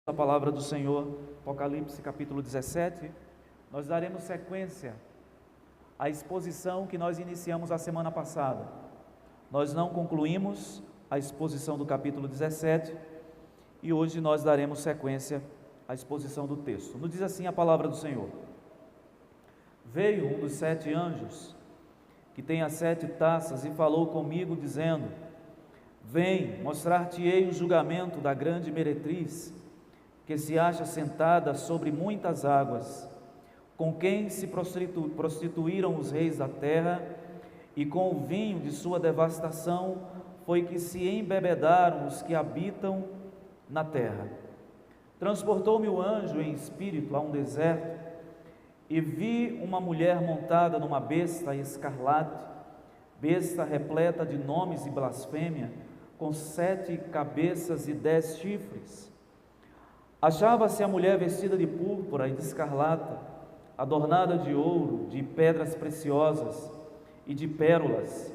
A palavra do Senhor, Apocalipse capítulo 17, nós daremos sequência à exposição que nós iniciamos a semana passada. Nós não concluímos a exposição do capítulo 17 e hoje nós daremos sequência à exposição do texto. Nos diz assim a palavra do Senhor: Veio um dos 7 anjos, que tem as 7 taças, e falou comigo, dizendo: Vem, mostrar-te-ei o julgamento da grande meretriz, que se acha sentada sobre muitas águas, com quem se prostituíram os reis da terra, e com o vinho de sua devastação foi que se embebedaram os que habitam na terra. Transportou-me o anjo em espírito a um deserto, e vi uma mulher montada numa besta escarlate, besta repleta de nomes e blasfêmia, com 7 cabeças e 10 chifres. Achava-se a mulher vestida de púrpura e de escarlata, adornada de ouro, de pedras preciosas e de pérolas,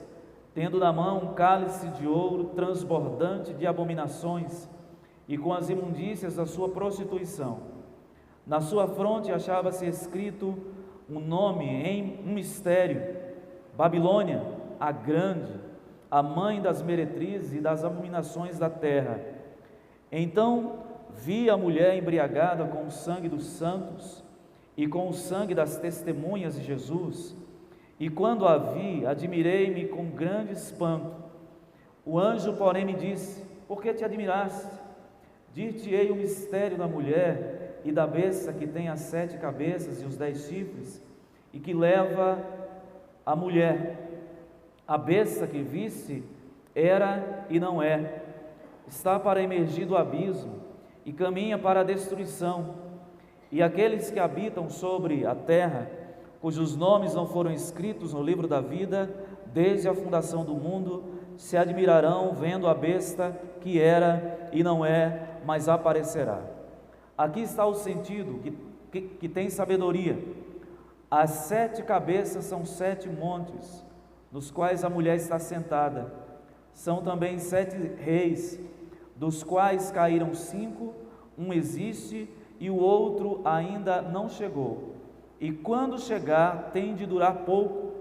tendo na mão um cálice de ouro transbordante de abominações e com as imundícias da sua prostituição. Na sua fronte achava-se escrito um nome em um mistério: Babilônia, a grande, a mãe das meretrizes e das abominações da terra. Então vi a mulher embriagada com o sangue dos santos e com o sangue das testemunhas de Jesus, e quando a vi, admirei-me com grande espanto. O anjo, porém, me disse: Por que te admiraste? Dir-te-ei o mistério da mulher e da besta que tem as 7 cabeças e os 10 chifres, e que leva a mulher. A besta que viste era e não é, está para emergir do abismo, e caminha para a destruição, e aqueles que habitam sobre a terra, cujos nomes não foram escritos no livro da vida, desde a fundação do mundo, se admirarão vendo a besta que era e não é, mas aparecerá. Aqui está o sentido que tem sabedoria. As 7 cabeças são 7 montes, nos quais a mulher está sentada. São também 7 reis, dos quais caíram 5, um existe e o outro ainda não chegou, e quando chegar tem de durar pouco.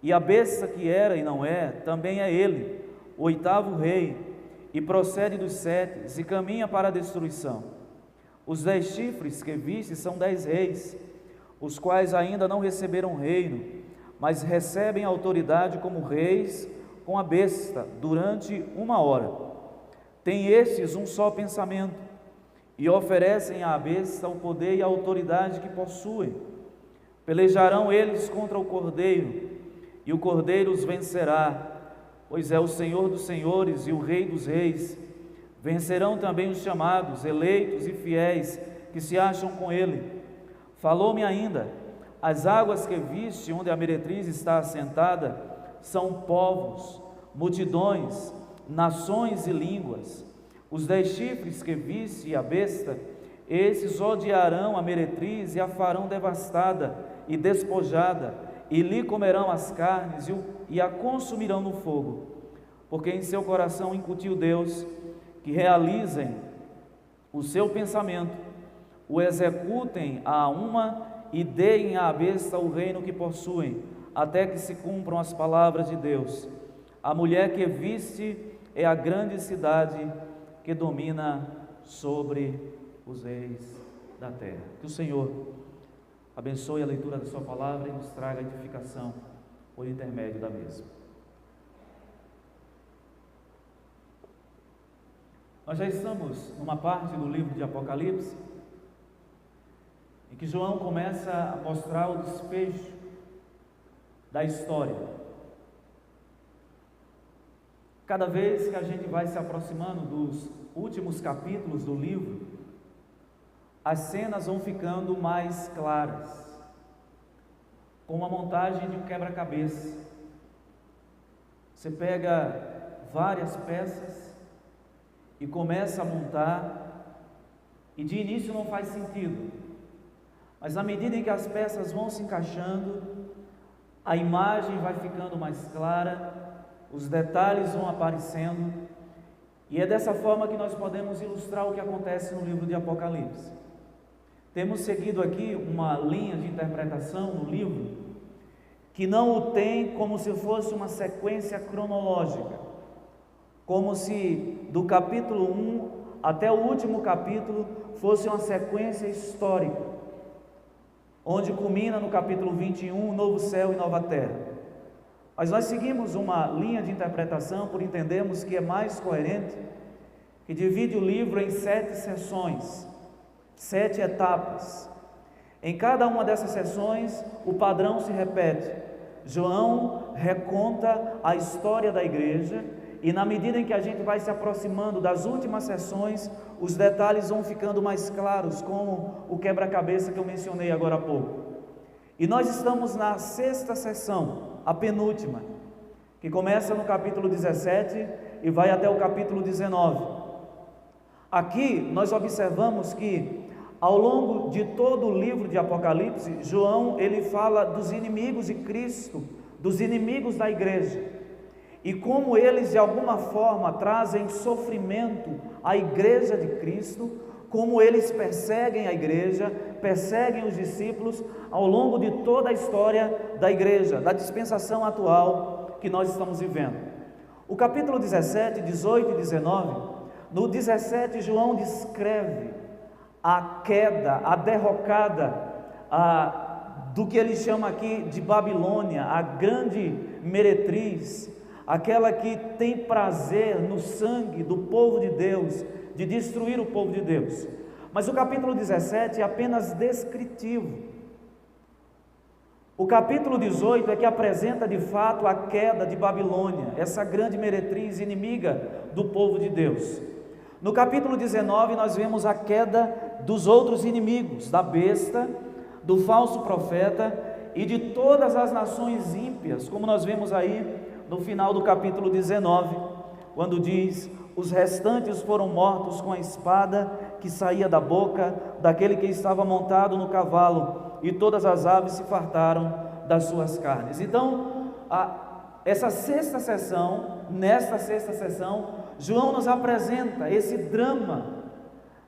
E a besta que era e não é, também é ele, o 8º rei, e procede dos 7 e caminha para a destruição. Os 10 chifres que viste são 10 reis, os quais ainda não receberam reino, mas recebem autoridade como reis com a besta durante 1 hora. Tem estes um só pensamento, e oferecem à besta o poder e a autoridade que possuem. Pelejarão eles contra o Cordeiro, e o Cordeiro os vencerá, pois é o Senhor dos senhores e o Rei dos reis. Vencerão também os chamados, eleitos e fiéis, que se acham com ele. Falou-me ainda: as águas que viste, onde a meretriz está assentada, são povos, multidões, nações e línguas. Os 10 chifres que viste e a besta, esses odiarão a meretriz e a farão devastada e despojada, e lhe comerão as carnes e a consumirão no fogo, porque em seu coração incutiu Deus que realizem o seu pensamento, o executem a uma e deem à besta o reino que possuem, até que se cumpram as palavras de Deus. A mulher que viste é a grande cidade que domina sobre os reis da terra. Que o Senhor abençoe a leitura da sua palavra e nos traga edificação por intermédio da mesma. Nós já estamos numa parte do livro de Apocalipse em que João começa a mostrar o desfecho da história. Cada vez que a gente vai se aproximando dos últimos capítulos do livro, as cenas vão ficando mais claras, com a montagem de um quebra-cabeça. Você pega várias peças e começa a montar, e de início não faz sentido, mas à medida em que as peças vão se encaixando, a imagem vai ficando mais clara, os detalhes vão aparecendo, E é dessa forma que nós podemos ilustrar o que acontece no livro de Apocalipse. Temos seguido aqui uma linha de interpretação no livro que não o tem como se fosse uma sequência cronológica, como se do capítulo 1 até o último capítulo fosse uma sequência histórica, onde culmina no capítulo 21, novo céu e nova terra. Mas nós seguimos uma linha de interpretação por entendermos que é mais coerente, que divide o livro em 7 sessões, 7 etapas. Em cada uma dessas sessões, o padrão se repete. João reconta a história da igreja, e na medida em que a gente vai se aproximando das últimas sessões, os detalhes vão ficando mais claros, como o quebra-cabeça que eu mencionei agora há pouco. E nós estamos na 6ª sessão, a penúltima, que começa no capítulo 17 e vai até o capítulo 19. Aqui nós observamos que ao longo de todo o livro de Apocalipse, João ele fala dos inimigos de Cristo, dos inimigos da igreja, e como eles de alguma forma trazem sofrimento à igreja de Cristo, como eles perseguem a igreja, perseguem os discípulos ao longo de toda a história da igreja, da dispensação atual que nós estamos vivendo. O capítulo 17, 18 e 19, no 17 João descreve a queda, a derrocada do que ele chama aqui de Babilônia, a grande meretriz, aquela que tem prazer no sangue do povo de Deus, de destruir o povo de Deus. Mas o capítulo 17 é apenas descritivo. O capítulo 18 é que apresenta de fato a queda de Babilônia, essa grande meretriz inimiga do povo de Deus. No capítulo 19 nós vemos a queda dos outros inimigos, da besta, do falso profeta e de todas as nações ímpias, como nós vemos aí no final do capítulo 19, quando diz: os restantes foram mortos com a espada que saía da boca daquele que estava montado no cavalo, e todas as aves se fartaram das suas carnes. Então, nesta sexta sessão, João nos apresenta esse drama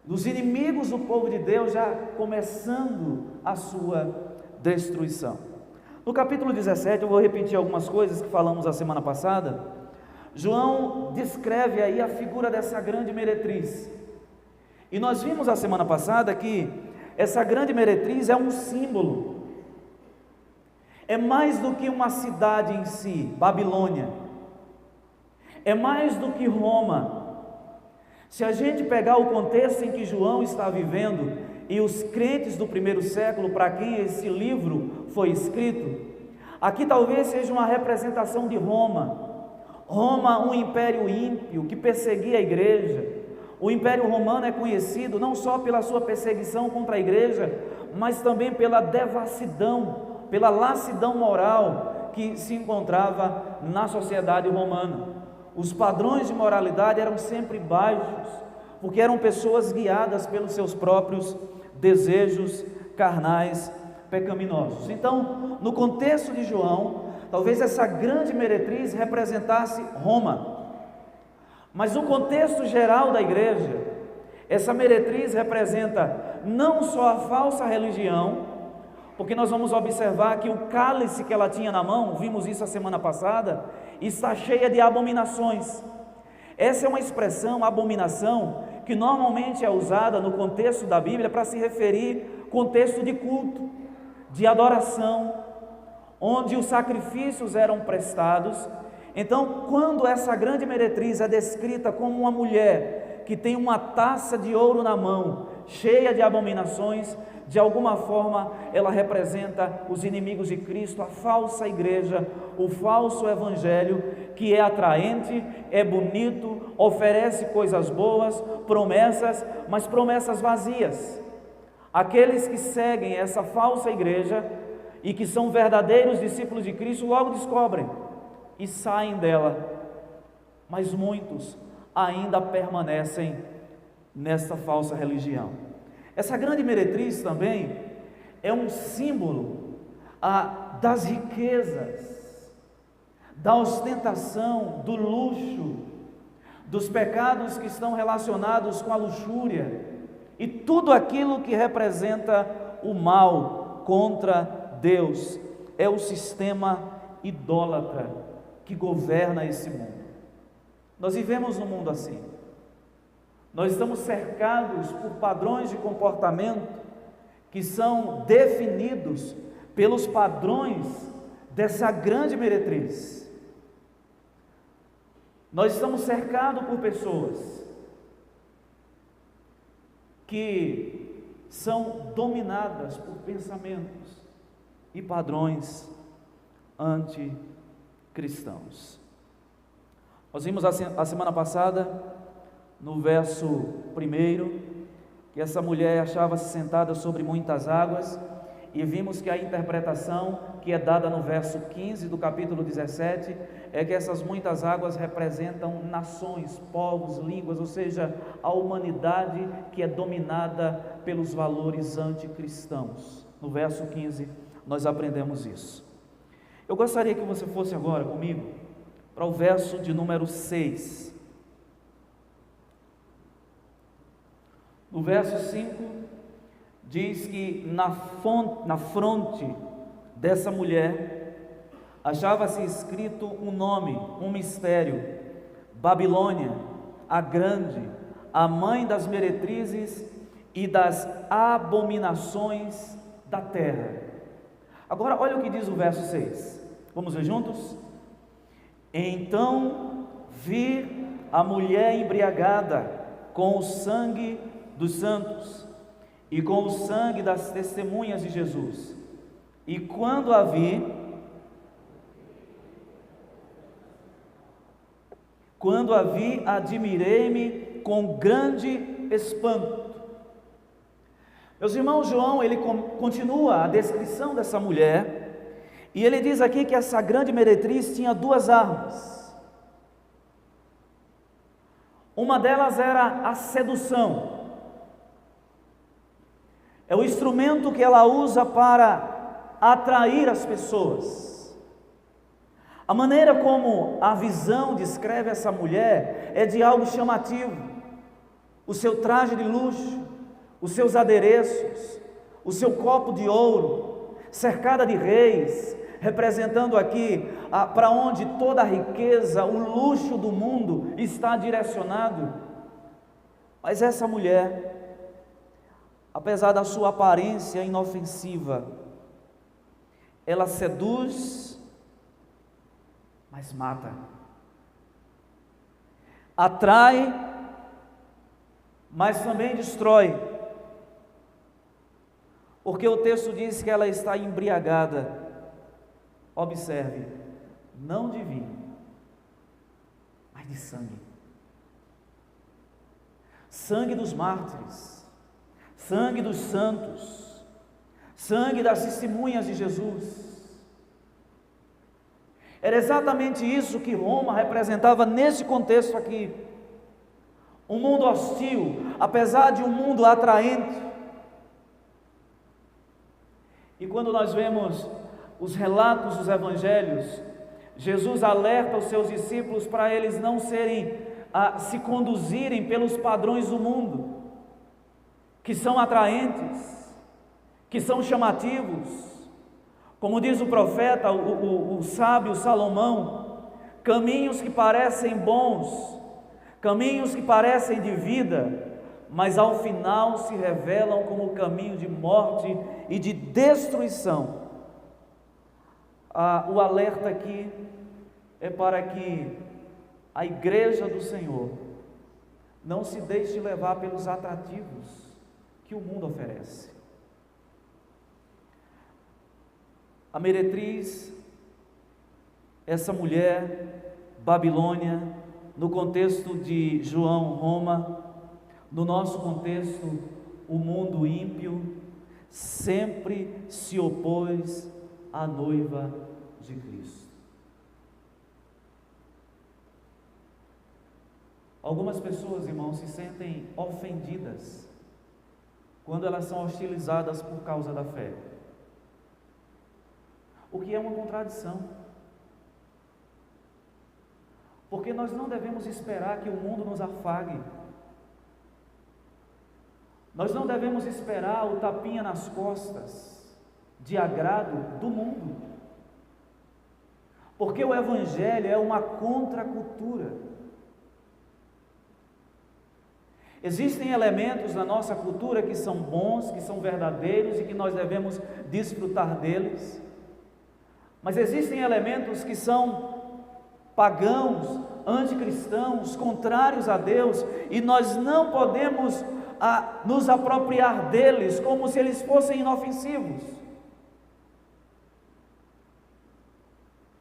dos inimigos do povo de Deus já começando a sua destruição. No capítulo 17, eu vou repetir algumas coisas que falamos a semana passada. João descreve aí a figura dessa grande meretriz, e nós vimos a semana passada que essa grande meretriz é um símbolo, é mais do que uma cidade em si, Babilônia, é mais do que Roma. Se a gente pegar o contexto em que João está vivendo e os crentes do primeiro século para quem esse livro foi escrito, aqui talvez seja uma representação de Roma. Roma, um império ímpio que perseguia a igreja. O Império Romano é conhecido não só pela sua perseguição contra a igreja, mas também pela devassidão, pela lassidão moral que se encontrava na sociedade romana. Os padrões de moralidade eram sempre baixos, porque eram pessoas guiadas pelos seus próprios desejos carnais pecaminosos. Então, no contexto de João, talvez essa grande meretriz representasse Roma, mas no contexto geral da igreja, essa meretriz representa não só a falsa religião, porque nós vamos observar que o cálice que ela tinha na mão, vimos isso a semana passada, está cheia de abominações. Essa é uma expressão, abominação, que normalmente é usada no contexto da Bíblia para se referir ao contexto de culto, de adoração, onde os sacrifícios eram prestados. Então, quando essa grande meretriz é descrita como uma mulher que tem uma taça de ouro na mão, cheia de abominações, de alguma forma ela representa os inimigos de Cristo, a falsa igreja, o falso evangelho, que é atraente, é bonito, oferece coisas boas, promessas, mas promessas vazias. Aqueles que seguem essa falsa igreja e que são verdadeiros discípulos de Cristo logo descobrem e saem dela, mas muitos ainda permanecem nessa falsa religião. Essa grande meretriz também é um símbolo das riquezas, da ostentação, do luxo, dos pecados que estão relacionados com a luxúria e tudo aquilo que representa o mal contra Deus. É o sistema idólatra que governa esse mundo. Nós vivemos num mundo assim. Nós estamos cercados por padrões de comportamento que são definidos pelos padrões dessa grande meretriz. Nós estamos cercados por pessoas que são dominadas por pensamentos e padrões anticristãos. Nós vimos a semana passada, no verso 1, que essa mulher achava-se sentada sobre muitas águas, e vimos que a interpretação que é dada no verso 15 do capítulo 17 é que essas muitas águas representam nações, povos, línguas, ou seja, a humanidade que é dominada pelos valores anticristãos. No verso 15 nós aprendemos isso. Eu gostaria que você fosse agora comigo para o verso de número 6. No verso 5 diz que na fronte dessa mulher achava-se escrito um nome, um mistério: Babilônia, a grande, a mãe das meretrizes e das abominações da terra. Agora olha o que diz o verso 6, vamos ver juntos? Então vi a mulher embriagada com o sangue dos santos e com o sangue das testemunhas de Jesus, e quando a vi, admirei-me com grande espanto. Meus irmãos, João, ele continua a descrição dessa mulher, e ele diz aqui que essa grande meretriz tinha duas armas. Uma delas era a sedução. É o instrumento que ela usa para atrair as pessoas. A maneira como a visão descreve essa mulher é de algo chamativo. O seu traje de luxo, os seus adereços, o seu copo de ouro, cercada de reis, representando aqui para onde toda a riqueza, o luxo do mundo está direcionado. Mas essa mulher, apesar da sua aparência inofensiva, ela seduz, mas mata. Atrai, mas também destrói. Porque o texto diz que ela está embriagada. Observe, não de vinho, mas de sangue. Sangue dos mártires, sangue dos santos, sangue das testemunhas de Jesus. Era exatamente isso que Roma representava nesse contexto aqui. Um mundo hostil, apesar de um mundo atraente. E quando nós vemos os relatos dos evangelhos, Jesus alerta os seus discípulos para eles não se conduzirem pelos padrões do mundo, que são atraentes, que são chamativos. Como diz o profeta, o sábio Salomão, caminhos que parecem bons, caminhos que parecem de vida, mas ao final se revelam como caminho de morte e de destruição. O alerta aqui é para que a igreja do Senhor não se deixe levar pelos atrativos que o mundo oferece. A meretriz, essa mulher, Babilônia, no contexto de João, Roma, no nosso contexto, o mundo ímpio, sempre se opôs à noiva de Cristo. Algumas pessoas, irmãos, se sentem ofendidas quando elas são hostilizadas por causa da fé, o que é uma contradição. Porque nós não devemos esperar que o mundo nos afague. Nós não devemos esperar o tapinha nas costas de agrado do mundo. Porque o Evangelho é uma contracultura. Existem elementos na nossa cultura que são bons, que são verdadeiros e que nós devemos desfrutar deles. Mas existem elementos que são pagãos, anticristãos, contrários a Deus, e nós não podemos nos apropriar deles como se eles fossem inofensivos.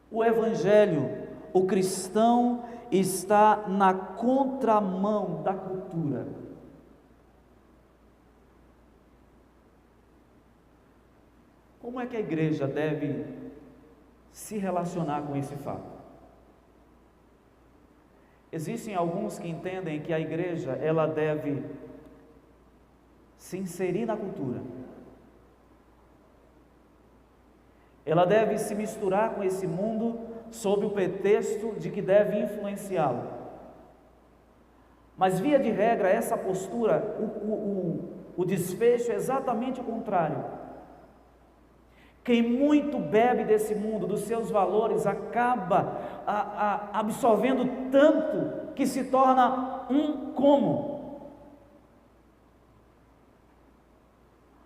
O Evangelho, o cristão está na contramão da cultura. Como é que a igreja deve se relacionar com esse fato? Existem alguns que entendem que a igreja ela deve se inserir na cultura. Ela deve se misturar com esse mundo sob o pretexto de que deve influenciá-lo. Mas via de regra, essa postura, o desfecho é exatamente o contrário. Quem muito bebe desse mundo, dos seus valores, acaba absorvendo tanto que se torna um como.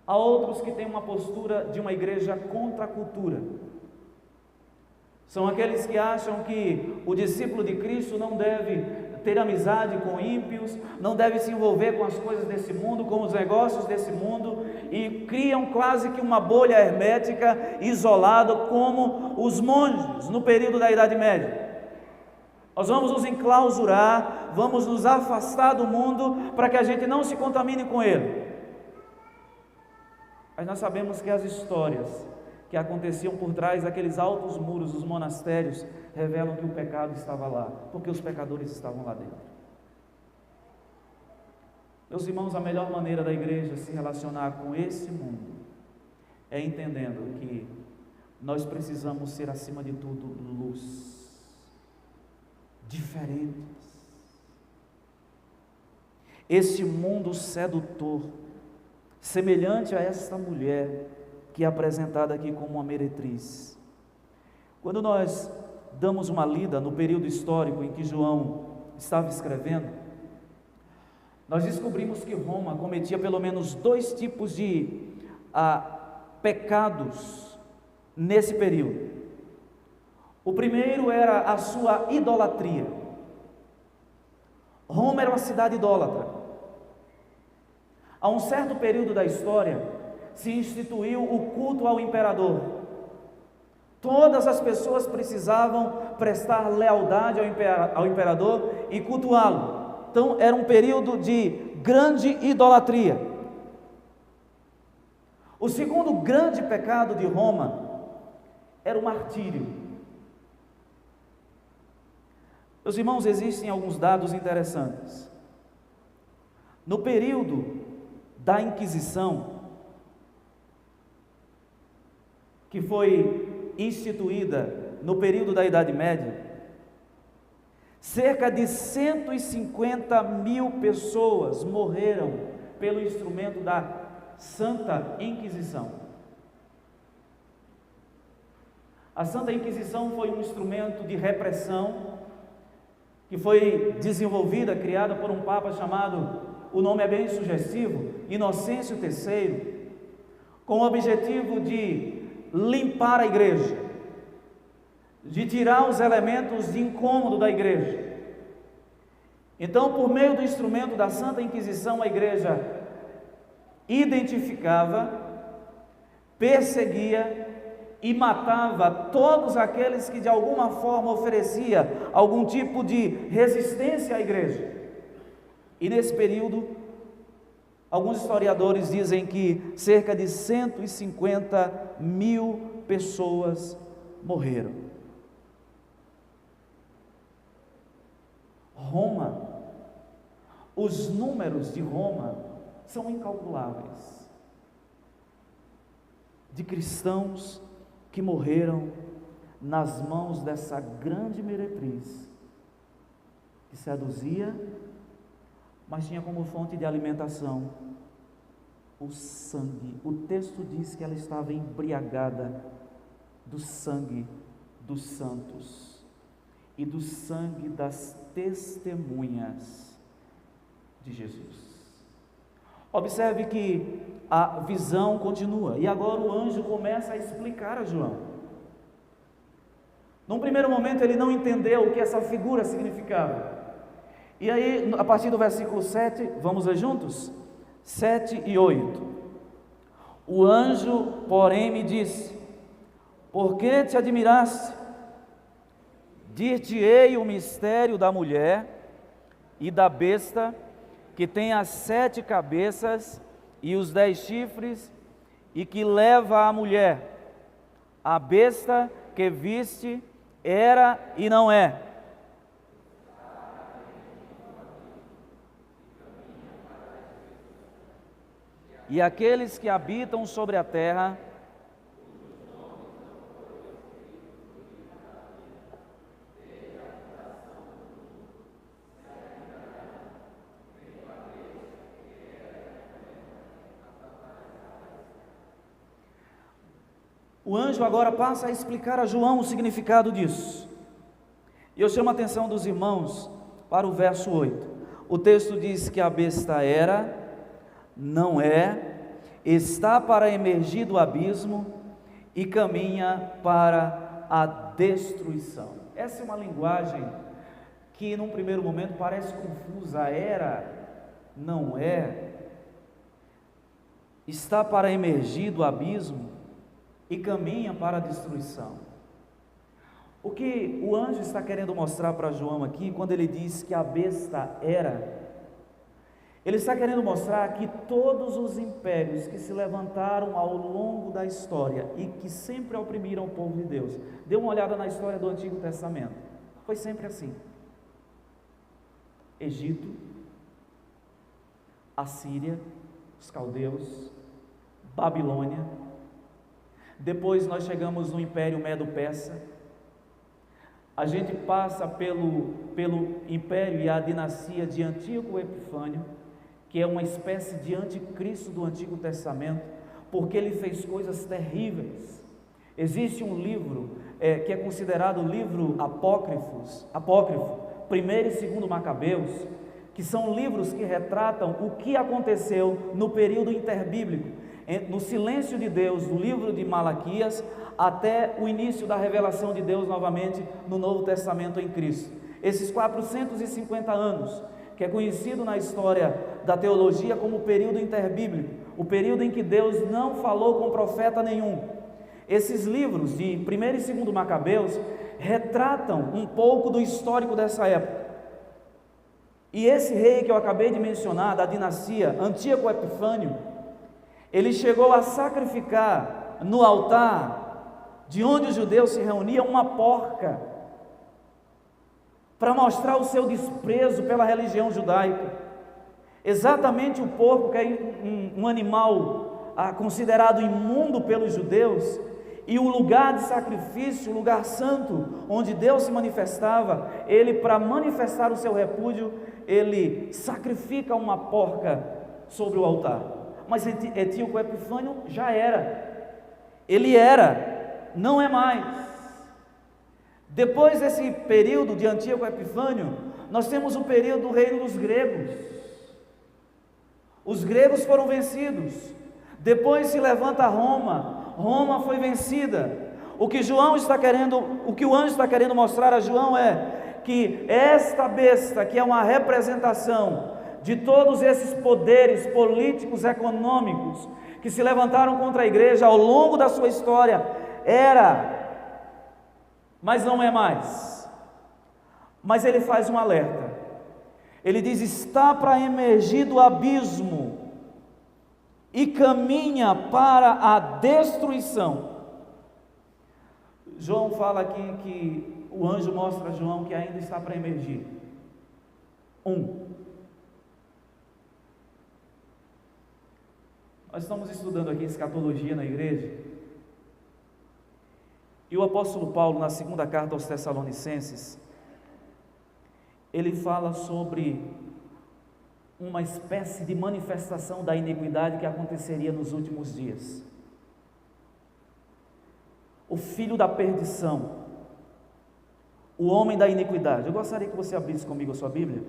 Há outros que têm uma postura de uma igreja contra a cultura. São aqueles que acham que o discípulo de Cristo não deve ter amizade com ímpios, não deve se envolver com as coisas desse mundo, com os negócios desse mundo, e criam quase que uma bolha hermética, isolada, como os monges no período da Idade Média. Nós vamos nos enclausurar, vamos nos afastar do mundo, para que a gente não se contamine com ele. Mas nós sabemos que as histórias que aconteciam por trás daqueles altos muros dos monastérios revelam que o pecado estava lá, porque os pecadores estavam lá dentro. Meus irmãos, a melhor maneira da igreja se relacionar com esse mundo é entendendo que nós precisamos ser, acima de tudo, luz, diferentes. Esse mundo sedutor, semelhante a esta mulher que é apresentada aqui como uma meretriz. Quando nós damos uma lida no período histórico em que João estava escrevendo, nós descobrimos que Roma cometia pelo menos 2 tipos de pecados nesse período. O primeiro era a sua idolatria. Roma era uma cidade idólatra. A um certo período da história, se instituiu o culto ao imperador. Todas as pessoas precisavam prestar lealdade ao imperador e cultuá-lo. Então, era um período de grande idolatria. O segundo grande pecado de Roma era o martírio. Meus irmãos, existem alguns dados interessantes. No período da Inquisição, que foi instituída no período da Idade Média, cerca de 150 mil pessoas morreram pelo instrumento da Santa Inquisição. A Santa Inquisição foi um instrumento de repressão que foi desenvolvida, criada por um papa chamado, o nome é bem sugestivo, Inocêncio III, com o objetivo de limpar a igreja, de tirar os elementos de incômodo da igreja. Então, por meio do instrumento da Santa Inquisição, a igreja identificava, perseguia e matava todos aqueles que de alguma forma oferecia algum tipo de resistência à igreja. E nesse período, alguns historiadores dizem que cerca de 150 mil pessoas morreram. Roma, os números de Roma são incalculáveis, de cristãos que morreram nas mãos dessa grande meretriz, que seduzia, mas tinha como fonte de alimentação o sangue. O texto diz que ela estava embriagada do sangue dos santos e do sangue das testemunhas de Jesus. Observe que a visão continua, e agora o anjo começa a explicar a João. Num primeiro momento ele não entendeu o que essa figura significava. E aí, a partir do versículo 7, vamos ler juntos? 7 e 8. O anjo, porém, me disse: por que te admiraste? Dir-te-ei o mistério da mulher e da besta, que tem as 7 cabeças e os 10 chifres, e que leva a mulher. A besta que viste era e não é. E aqueles que habitam sobre a terra, o anjo agora passa a explicar a João o significado disso. E eu chamo a atenção dos irmãos para o verso 8. O texto diz que a besta era, não é, está para emergir do abismo e caminha para a destruição. Essa é uma linguagem que num primeiro momento parece confusa. Era, não é, está para emergir do abismo e caminha para a destruição. O que o anjo está querendo mostrar para João aqui, quando ele diz que a besta era, ele está querendo mostrar que todos os impérios que se levantaram ao longo da história e que sempre oprimiram o povo de Deus, dê uma olhada na história do Antigo Testamento, foi sempre assim: Egito, Assíria, os caldeus, Babilônia, depois nós chegamos no Império Medo-Persa, a gente passa pelo império e a dinastia de Antíoco Epifânio, que é uma espécie de anticristo do Antigo Testamento, porque ele fez coisas terríveis. Existe um livro que é considerado o livro apócrifo, 1º e 2º Macabeus, que são livros que retratam o que aconteceu no período interbíblico, no silêncio de Deus, do livro de Malaquias, até o início da revelação de Deus novamente no Novo Testamento em Cristo. Esses 450 anos, que é conhecido na história da teologia como o período interbíblico, o período em que Deus não falou com profeta nenhum. Esses livros de 1º e 2º Macabeus retratam um pouco do histórico dessa época. E esse rei que eu acabei de mencionar, da dinastia Antíoco Epifânio, ele chegou a sacrificar no altar de onde os judeus se reuniam uma porca, para mostrar o seu desprezo pela religião judaica. Exatamente o porco, que é um animal considerado imundo pelos judeus, e o lugar de sacrifício, o lugar santo, onde Deus se manifestava, ele, para manifestar o seu repúdio, ele sacrifica uma porca sobre o altar. Mas Antíoco Epifânio já era, ele era, não é mais. Depois desse período de Antíoco Epifânio, nós temos o período do reino dos gregos. Os gregos foram vencidos. Depois se levanta Roma. Roma foi vencida. O que o anjo está querendo mostrar a João é que esta besta, que é uma representação de todos esses poderes políticos, econômicos, que se levantaram contra a igreja ao longo da sua história, era, mas não é mais. Mas ele faz um alerta. Ele diz: está para emergir do abismo e caminha para a destruição. João fala aqui que o anjo mostra a João que ainda está para emergir. Nós estamos estudando aqui escatologia na igreja. E o apóstolo Paulo, na segunda carta aos Tessalonicenses, ele fala sobre uma espécie de manifestação da iniquidade que aconteceria nos últimos dias. O filho da perdição, o homem da iniquidade. Eu gostaria que você abrisse comigo a sua Bíblia,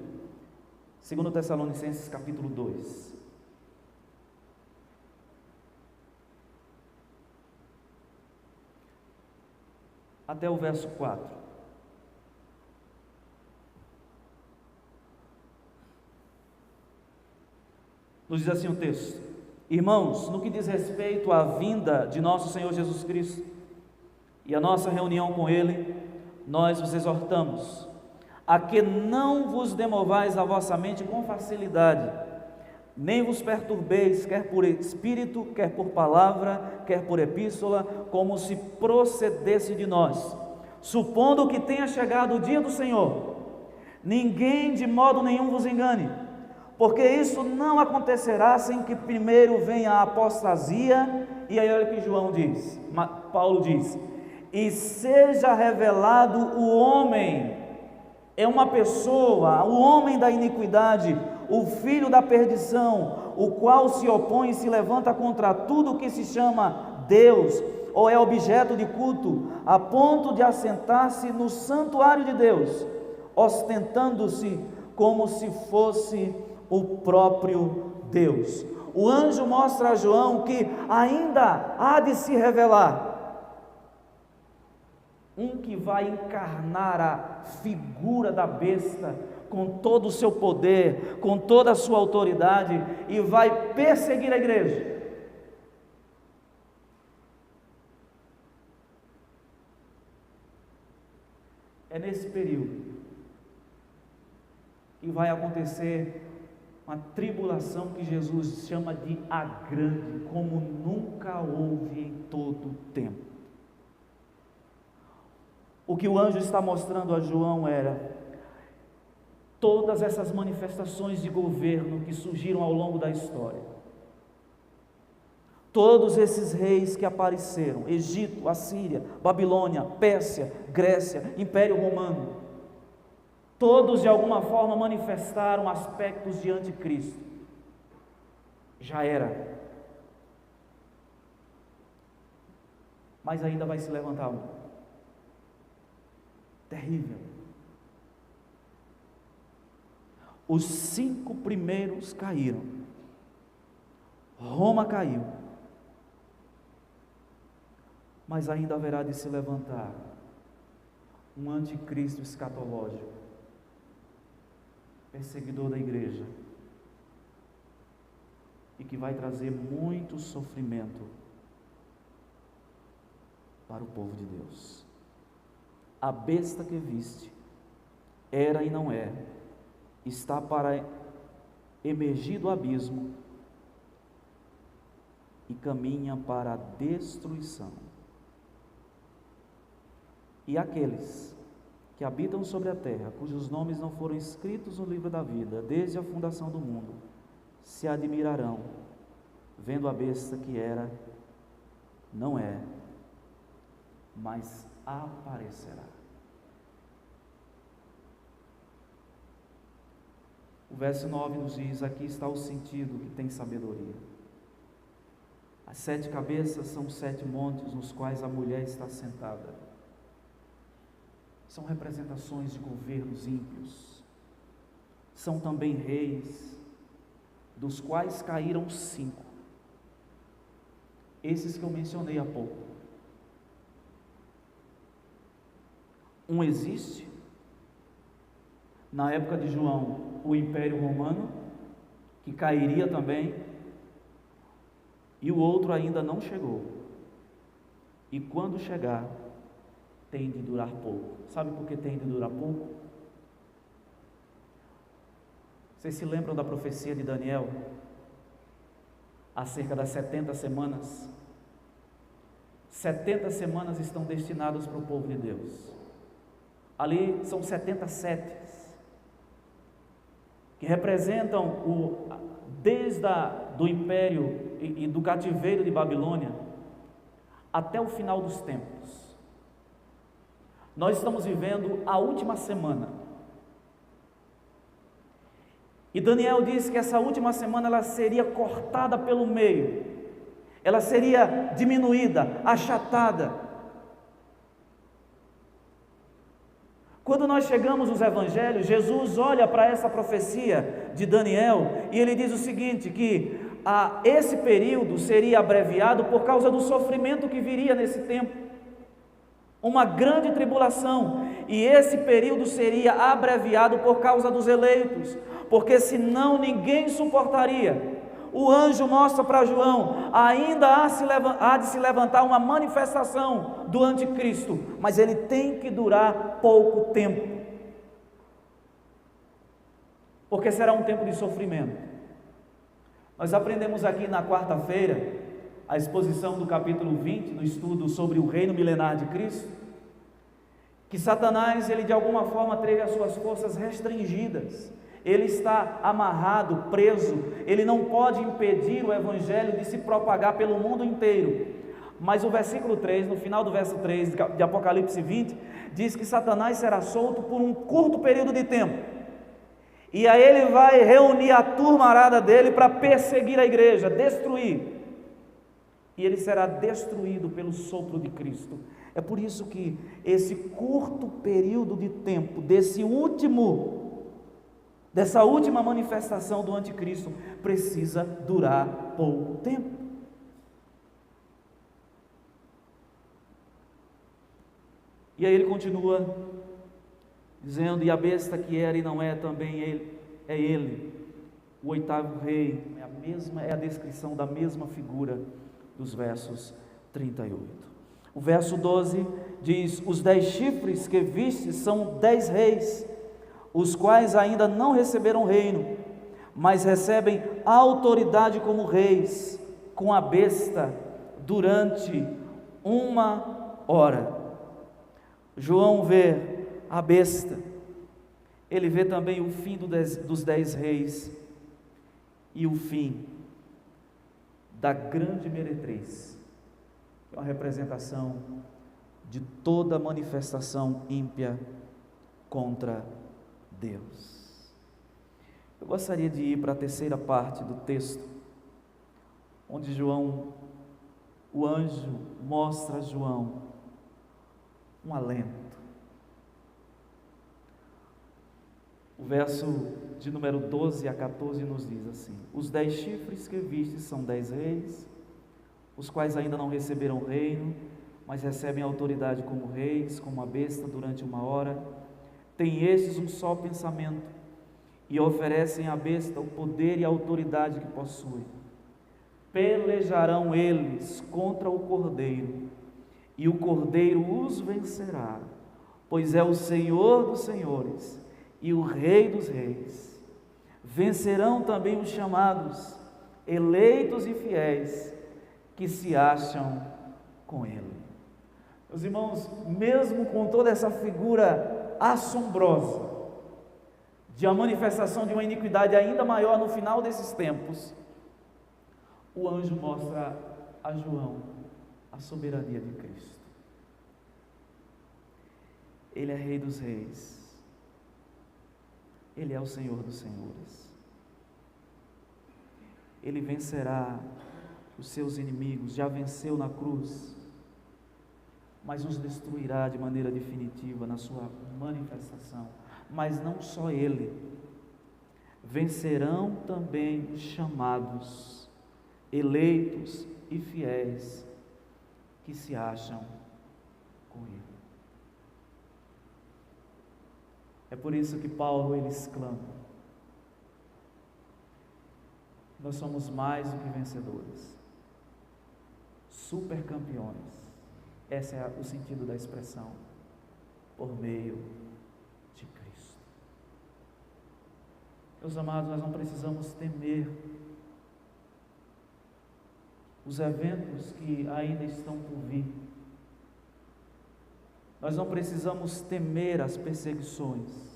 2 Tessalonicenses capítulo 2. Até o verso 4. Nos diz assim o texto: irmãos, no que diz respeito à vinda de nosso Senhor Jesus Cristo e a nossa reunião com Ele, nós vos exortamos a que não vos demovais a vossa mente com facilidade, nem vos perturbeis, quer por espírito, quer por palavra, quer por epístola, como se procedesse de nós, supondo que tenha chegado o dia do Senhor. Ninguém de modo nenhum vos engane, porque isso não acontecerá sem que primeiro venha a apostasia. E aí olha o que João diz, Paulo diz: e seja revelado o homem, é uma pessoa, o homem da iniquidade, o filho da perdição, o qual se opõe e se levanta contra tudo o que se chama Deus, ou é objeto de culto, a ponto de assentar-se no santuário de Deus, ostentando-se como se fosse o próprio Deus. O anjo mostra a João que ainda há de se revelar um que vai encarnar a figura da besta com todo o seu poder, com toda a sua autoridade, e vai perseguir a igreja. É nesse período que vai acontecer uma tribulação que Jesus chama de a grande, como nunca houve em todo o tempo. O que o anjo está mostrando a João era todas essas manifestações de governo que surgiram ao longo da história. Todos esses reis que apareceram, Egito, Assíria, Babilônia, Pérsia, Grécia, Império Romano, todos de alguma forma manifestaram aspectos de anticristo. Já era. Mas ainda vai se levantar um. Terrível. Os 5 primeiros caíram. Roma caiu. Mas ainda haverá de se levantar um anticristo escatológico, perseguidor da igreja, e que vai trazer muito sofrimento para o povo de Deus. A besta que viste, era e não é, está para emergir do abismo e caminha para a destruição. E aqueles que habitam sobre a terra, cujos nomes não foram escritos no livro da vida, desde a fundação do mundo, se admirarão, vendo a besta que era, não é, mas aparecerá. O verso 9 nos diz: aqui está o sentido que tem sabedoria. As 7 cabeças são 7 montes nos quais a mulher está sentada. São representações de governos ímpios. São também reis, dos quais caíram 5. Esses que eu mencionei há pouco. Um existe. Na época de João, o Império Romano, que cairia também, e o outro ainda não chegou. E quando chegar, tem de durar pouco. Sabe por que tem de durar pouco? Vocês se lembram da profecia de Daniel? Acerca das 70 semanas? 70 semanas estão destinadas para o povo de Deus. Ali são 70 setes, que representam desde do império e do cativeiro de Babilônia até o final dos tempos. Nós estamos vivendo a última semana. E Daniel diz que essa última semana ela seria cortada pelo meio, ela seria diminuída, achatada. Quando nós chegamos nos evangelhos, Jesus olha para essa profecia de Daniel e ele diz o seguinte, que esse período seria abreviado por causa do sofrimento que viria nesse tempo, uma grande tribulação, e esse período seria abreviado por causa dos eleitos, porque senão ninguém suportaria. O anjo mostra para João, ainda há de se levantar uma manifestação do anticristo, mas ele tem que durar pouco tempo, porque será um tempo de sofrimento. Nós aprendemos aqui na quarta-feira, a exposição do capítulo 20, no estudo sobre o reino milenar de Cristo, que Satanás, ele de alguma forma teve as suas forças restringidas, ele está amarrado, preso, ele não pode impedir o evangelho de se propagar pelo mundo inteiro. Mas o versículo 3, no final do verso 3 de Apocalipse 20, diz que Satanás será solto por um curto período de tempo, e aí ele vai reunir a turmarada dele para perseguir a igreja, destruir, e ele será destruído pelo sopro de Cristo. É por isso que esse curto período de tempo, dessa última manifestação do anticristo, precisa durar pouco tempo. E aí ele continua dizendo, e a besta que era e não é também ele, o oitavo rei, é a descrição da mesma figura dos versos 38. O verso 12 diz, os 10 chifres que viste são 10 reis, os quais ainda não receberam reino, mas recebem autoridade como reis, com a besta, durante 1 hora. João vê a besta, ele vê também o fim dos 10 reis, e o fim da grande meretriz, que é uma representação de toda manifestação ímpia contra Deus. Eu gostaria de ir para a terceira parte do texto, onde o anjo mostra a João um alento. O verso de número 12 a 14 nos diz assim, os 10 chifres que viste são 10 reis, os quais ainda não receberam reino, mas recebem autoridade como reis, como a besta durante 1 hora. Tem estes um só pensamento, e oferecem à besta o poder e a autoridade que possui. Pelejarão eles contra o Cordeiro, e o Cordeiro os vencerá, pois é o Senhor dos senhores e o Rei dos reis. Vencerão também os chamados, eleitos e fiéis, que se acham com ele. Meus irmãos, mesmo com toda essa figura assombrosa, de uma manifestação de uma iniquidade ainda maior no final desses tempos, o anjo mostra a João a soberania de Cristo. Ele é Rei dos reis, Ele é o Senhor dos senhores, Ele vencerá os seus inimigos, já venceu na cruz, mas os destruirá de maneira definitiva na sua manifestação. Mas não só Ele, vencerão também os chamados, eleitos e fiéis, que se acham com Ele. É por isso que Paulo ele exclama, nós somos mais do que vencedores, super campeões, esse é o sentido da expressão, por meio de Cristo. Meus amados, nós não precisamos temer os eventos que ainda estão por vir. Nós não precisamos temer as perseguições.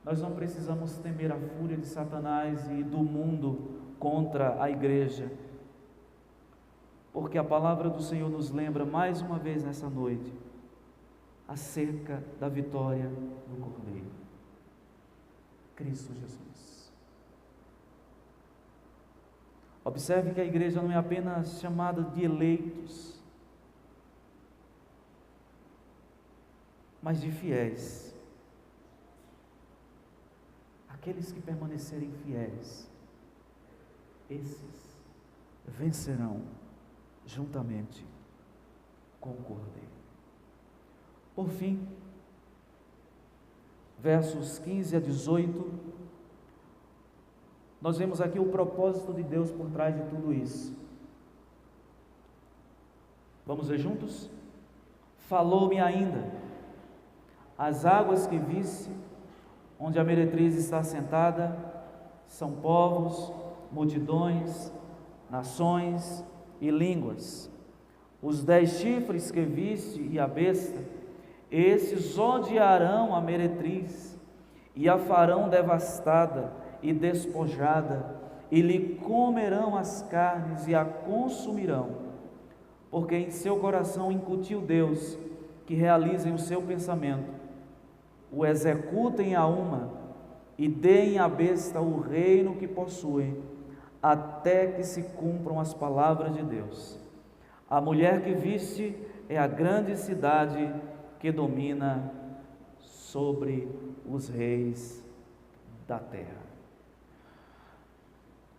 Nós não precisamos temer a fúria de Satanás e do mundo contra a igreja. Porque a palavra do Senhor nos lembra mais uma vez nessa noite acerca da vitória do Cordeiro, Cristo Jesus. Observe que a igreja não é apenas chamada de eleitos, mas de fiéis. Aqueles que permanecerem fiéis, esses vencerão juntamente com o Cordeiro. Por fim, versos 15 a 18, nós vemos aqui o propósito de Deus por trás de tudo isso. Vamos ver juntos? Falou-me ainda: as águas que visse, onde a meretriz está sentada, são povos, multidões, nações e línguas. Os 10 chifres que viste e a besta, esses odiarão a meretriz e a farão devastada e despojada, e lhe comerão as carnes e a consumirão, porque em seu coração incutiu Deus que realizem o seu pensamento, o executem a uma e deem à besta o reino que possuem, até que se cumpram as palavras de Deus. A mulher que viste é a grande cidade que domina sobre os reis da terra.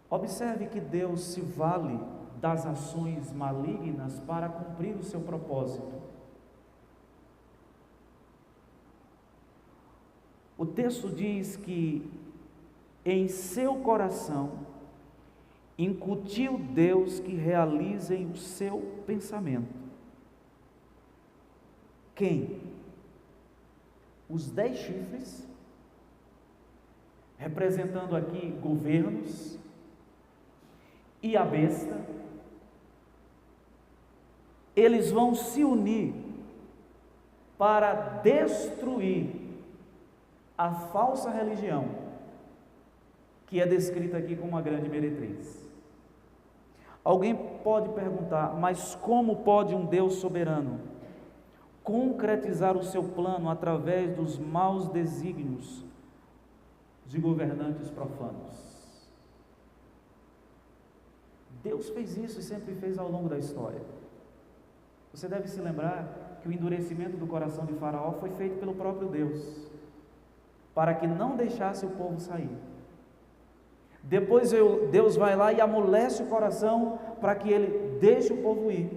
Observe que Deus se vale das ações malignas para cumprir o seu propósito. O texto diz que em seu coração incutiu Deus que realizem o seu pensamento. Quem? Os 10 chifres, representando aqui governos, e a besta. Eles vão se unir para destruir a falsa religião, que é descrita aqui como uma grande meretriz. Alguém pode perguntar, mas como pode um Deus soberano concretizar o seu plano através dos maus desígnios de governantes profanos? Deus fez isso e sempre fez ao longo da história. Você deve se lembrar que o endurecimento do coração de Faraó foi feito pelo próprio Deus, para que não deixasse o povo sair. Depois Deus vai lá e amolece o coração para que ele deixe o povo ir.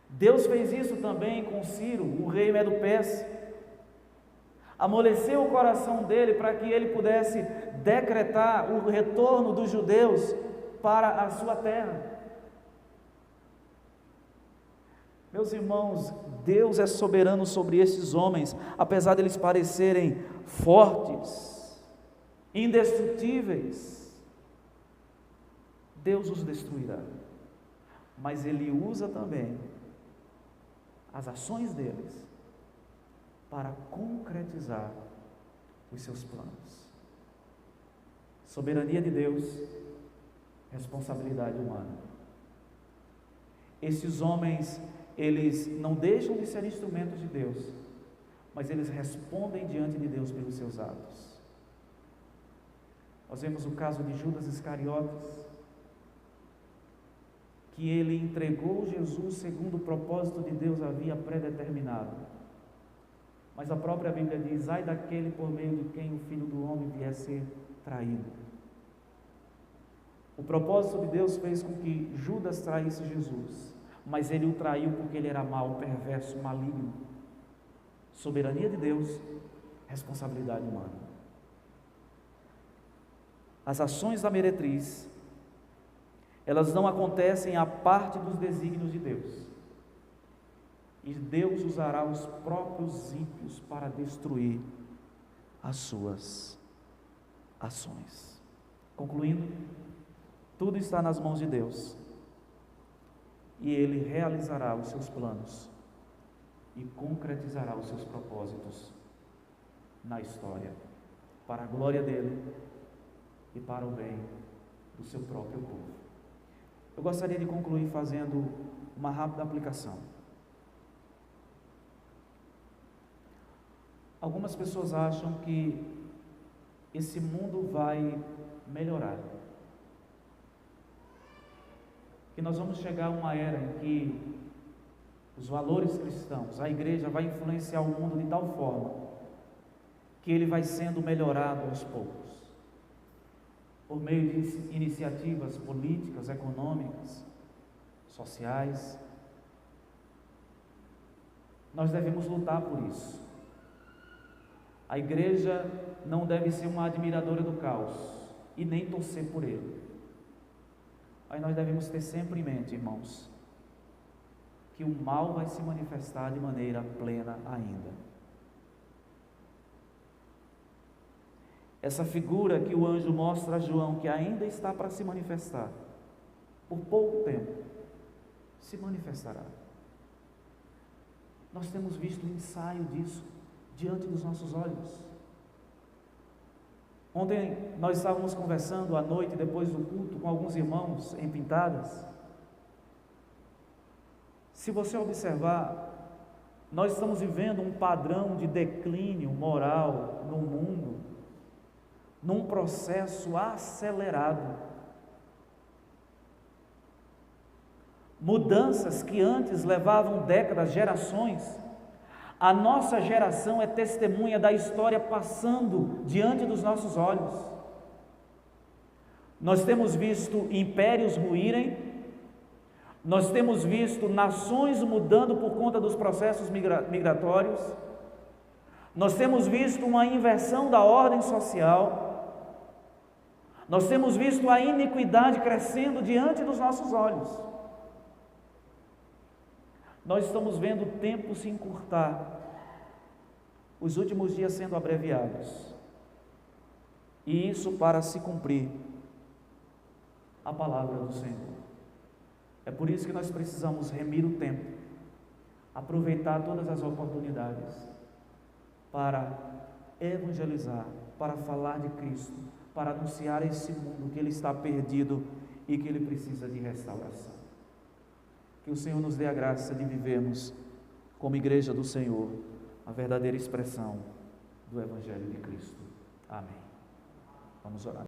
Deus fez isso também com Ciro, o rei Medo-Persa. Amoleceu o coração dele para que ele pudesse decretar o retorno dos judeus para a sua terra. Meus irmãos, Deus é soberano sobre esses homens, apesar de eles parecerem fortes, indestrutíveis. Deus os destruirá, mas Ele usa também as ações deles para concretizar os seus planos. Soberania de Deus, responsabilidade humana. Esses homens, eles não deixam de ser instrumentos de Deus, mas eles respondem diante de Deus pelos seus atos. Nós vemos o caso de Judas Iscariotes, que ele entregou Jesus segundo o propósito de Deus havia predeterminado. Mas a própria Bíblia diz: ai daquele por meio de quem o Filho do Homem vier a ser traído. O propósito de Deus fez com que Judas traísse Jesus, mas ele o traiu porque ele era mau, perverso, maligno. Soberania de Deus, responsabilidade humana. As ações da meretriz, elas não acontecem à parte dos desígnios de Deus. E Deus usará os próprios ímpios para destruir as suas ações. Concluindo, tudo está nas mãos de Deus, e Ele realizará os seus planos e concretizará os seus propósitos na história, para a glória dEle e para o bem do seu próprio povo. Eu gostaria de concluir fazendo uma rápida aplicação. Algumas pessoas acham que esse mundo vai melhorar que nós vamos chegar a uma era em que os valores cristãos, a igreja vai influenciar o mundo de tal forma que ele vai sendo melhorado aos poucos, por meio de iniciativas políticas, econômicas, sociais. Nós devemos lutar por isso. A igreja não deve ser uma admiradora do caos e nem torcer por ele. Aí nós devemos ter sempre em mente, irmãos, que o mal vai se manifestar de maneira plena ainda. Essa figura que o anjo mostra a João, que ainda está para se manifestar, por pouco tempo, se manifestará. Nós temos visto o ensaio disso diante dos nossos olhos. Ontem nós estávamos conversando à noite, depois do culto, com alguns irmãos em Pintadas. Se você observar, nós estamos vivendo um padrão de declínio moral no mundo, num processo acelerado. Mudanças que antes levavam décadas, gerações, a nossa geração é testemunha da história passando diante dos nossos olhos. Nós temos visto impérios ruírem, nós temos visto nações mudando por conta dos processos migratórios, nós temos visto uma inversão da ordem social, nós temos visto a iniquidade crescendo diante dos nossos olhos. Nós estamos vendo o tempo se encurtar, os últimos dias sendo abreviados, e isso para se cumprir a palavra do Senhor. É por isso que nós precisamos remir o tempo, aproveitar todas as oportunidades para evangelizar, para falar de Cristo, para anunciar a esse mundo que ele está perdido e que ele precisa de restauração. Que o Senhor nos dê a graça de vivermos como igreja do Senhor a verdadeira expressão do Evangelho de Cristo. Amém. Vamos orar.